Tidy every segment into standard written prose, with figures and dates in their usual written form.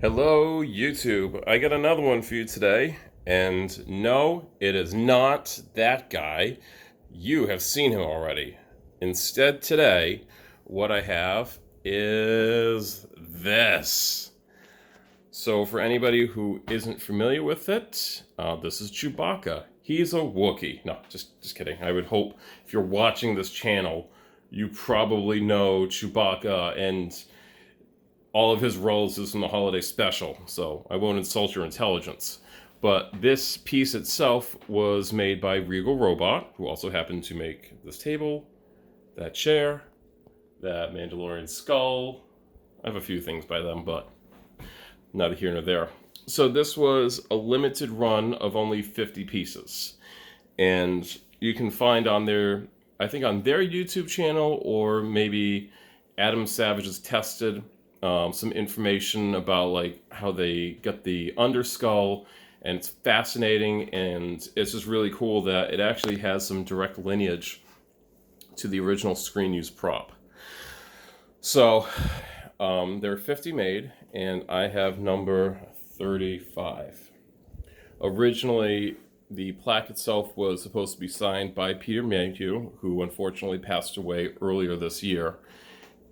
Hello, YouTube. I got another one for you today. And no, it is not that guy. You have seen him already. Instead, today, what I have is this. So, for anybody who isn't familiar with it, this is Chewbacca. He's a Wookie. No, just kidding. I would hope if you're watching this channel, you probably know Chewbacca and all of his roles is from the holiday special, so I won't insult your intelligence. But this piece itself was made by Regal Robot, who also happened to make this table, that chair, that Mandalorian skull. I have a few things by them, but neither here nor there. So this was a limited run of only 50 pieces. And you can find on their, I think on their YouTube channel, or maybe Adam Savage's Tested, some information about like how they got the underskull, and it's fascinating, and it's just really cool that it actually has some direct lineage to the original screen use prop. So there are 50 made, and I have number 35. Originally, the plaque itself was supposed to be signed by Peter Mayhew, who unfortunately passed away earlier this year.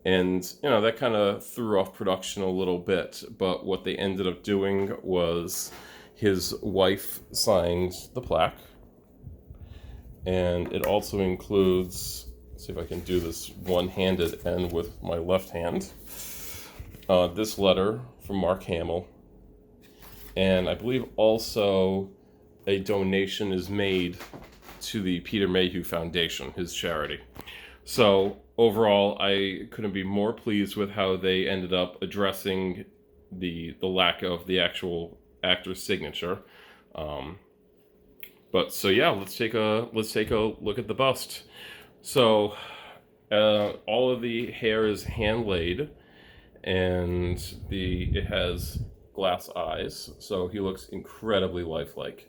And, that kind of threw off production a little bit. But what they ended up doing was his wife signed the plaque. And it also includes, let's see if I can do this one-handed and with my left hand, this letter from Mark Hamill. And I believe also a donation is made to the Peter Mayhew Foundation, his charity. So overall, I couldn't be more pleased with how they ended up addressing the lack of the actual actor's signature. But so yeah, let's take a look at the bust. So all of the hair is hand laid, and it has glass eyes, so he looks incredibly lifelike.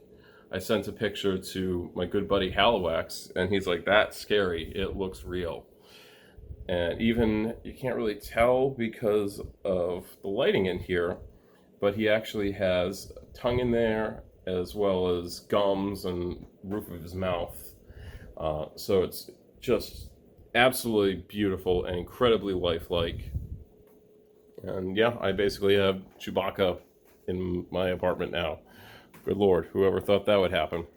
I sent a picture to my good buddy Halawax, and he's like, "That's scary. It looks real." And even, you can't really tell because of the lighting in here, but he actually has a tongue in there, as well as gums and roof of his mouth. So it's just absolutely beautiful and incredibly lifelike. And yeah, I basically have Chewbacca in my apartment now. Good Lord, whoever thought that would happen.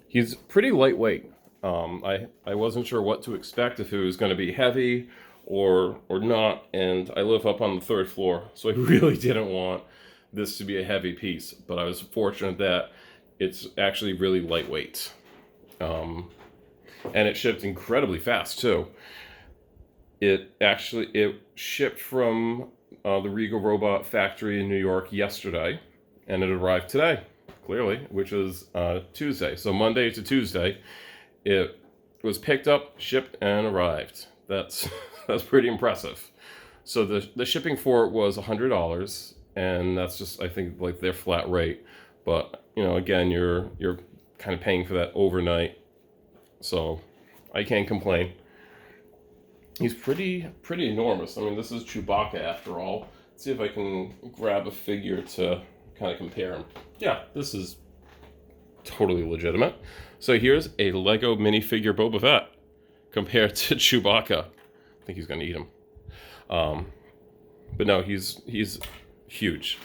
He's pretty lightweight. I wasn't sure what to expect, if it was going to be heavy or not, and I live up on the third floor, so I really didn't want this to be a heavy piece, but I was fortunate that it's actually really lightweight. And it shipped incredibly fast too. It shipped from the Regal Robot factory in New York yesterday, and it arrived today, clearly, which is Tuesday. So Monday to Tuesday, it was picked up, shipped, and arrived. That's pretty impressive. So the shipping for it was $100, and that's just, I think, like their flat rate. But again, you're kind of paying for that overnight, so I can't complain. He's pretty enormous. I mean, this is Chewbacca after all. Let's see if I can grab a figure to kind of compare him. Yeah, this is totally legitimate. So here's a Lego minifigure Boba Fett compared to Chewbacca. I think he's going to eat him. But no, he's huge.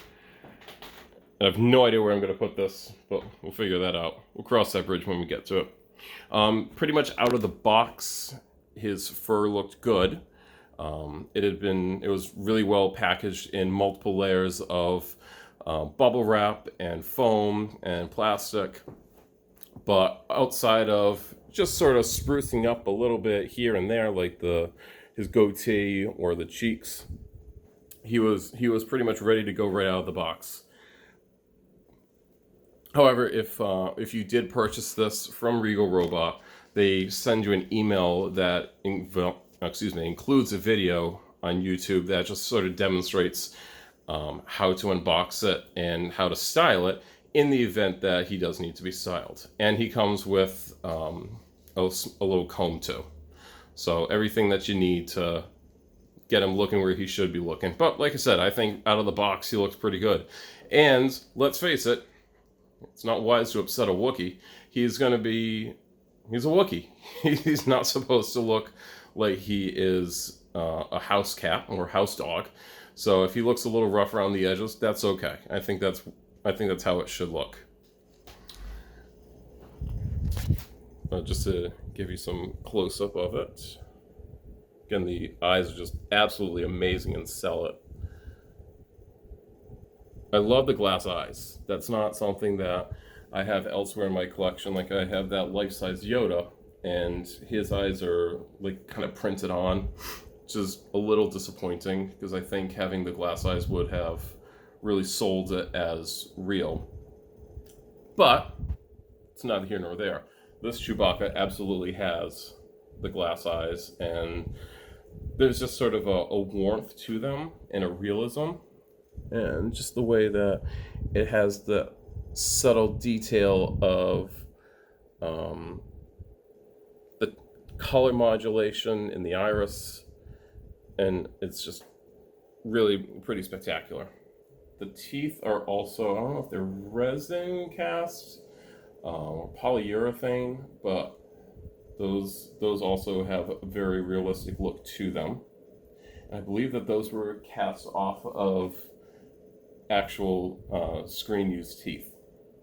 I have no idea where I'm going to put this, but we'll figure that out. We'll cross that bridge when we get to it. Pretty much out of the box, his fur looked good. It was really well packaged in multiple layers of bubble wrap and foam and plastic. But outside of just sort of sprucing up a little bit here and there, like his goatee or the cheeks, he was pretty much ready to go right out of the box. However, if you did purchase this from Regal Robot, they send you an email that includes a video on YouTube that just sort of demonstrates how to unbox it and how to style it in the event that he does need to be styled. And he comes with a little comb too. So everything that you need to get him looking where he should be looking. But like I said, I think out of the box he looks pretty good. And let's face it, it's not wise to upset a Wookiee. He's a Wookiee. He's not supposed to look like he is a house cat or house dog. So if he looks a little rough around the edges, that's okay. I think that's how it should look. Just to give you some close-up of it. Again, the eyes are just absolutely amazing and sell it. I love the glass eyes. That's not something that I have elsewhere in my collection. Like, I have that life-size Yoda, and his eyes are like kind of printed on, which is a little disappointing because I think having the glass eyes would have really sold it as real. But it's neither here nor there. This Chewbacca absolutely has the glass eyes, and there's just sort of a warmth to them and a realism, and just the way that it has the subtle detail of the color modulation in the iris, and it's just really pretty spectacular. The teeth are also, I don't know if they're resin cast or polyurethane, but those also have a very realistic look to them. And I believe that those were cast off of actual screen-used teeth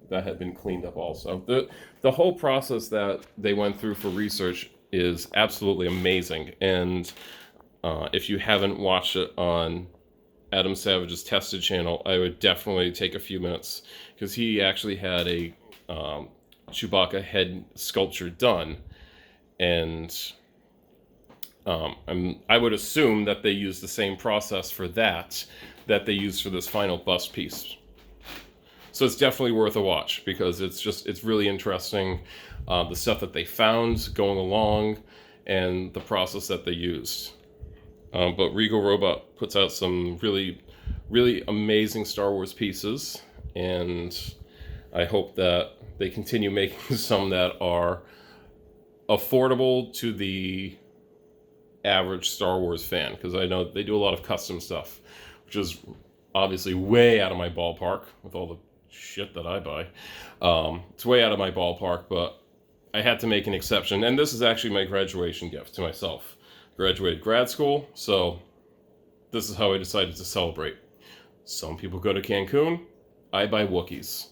that had been cleaned up also. The whole process that they went through for research is absolutely amazing. And if you haven't watched it on Adam Savage's Tested channel, I would definitely take a few minutes, because he actually had a Chewbacca head sculpture done, and I would assume that they used the same process for that they used for this final bust piece. So it's definitely worth a watch, because it's really interesting, the stuff that they found going along and the process that they used. But Regal Robot puts out some really, really amazing Star Wars pieces, and I hope that they continue making some that are affordable to the average Star Wars fan, because I know they do a lot of custom stuff, which is obviously way out of my ballpark with all the shit that I buy. It's way out of my ballpark, but I had to make an exception, and this is actually my graduation gift to myself. Graduated grad school, so this is how I decided to celebrate. Some people go to Cancun, I buy Wookiees.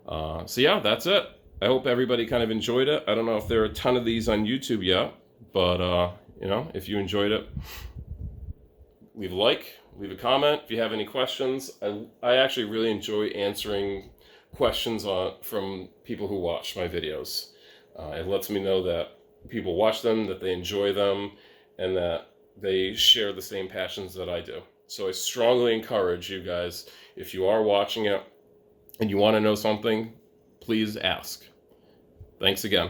So yeah, that's it. I hope everybody kind of enjoyed it. I don't know if there are a ton of these on YouTube yet, but if you enjoyed it, leave a like, leave a comment. If you have any questions, I actually really enjoy answering questions from people who watch my videos. It lets me know that people watch them, that they enjoy them, and that they share the same passions that I do. So I strongly encourage you guys, if you are watching it and you want to know something, please ask. Thanks again.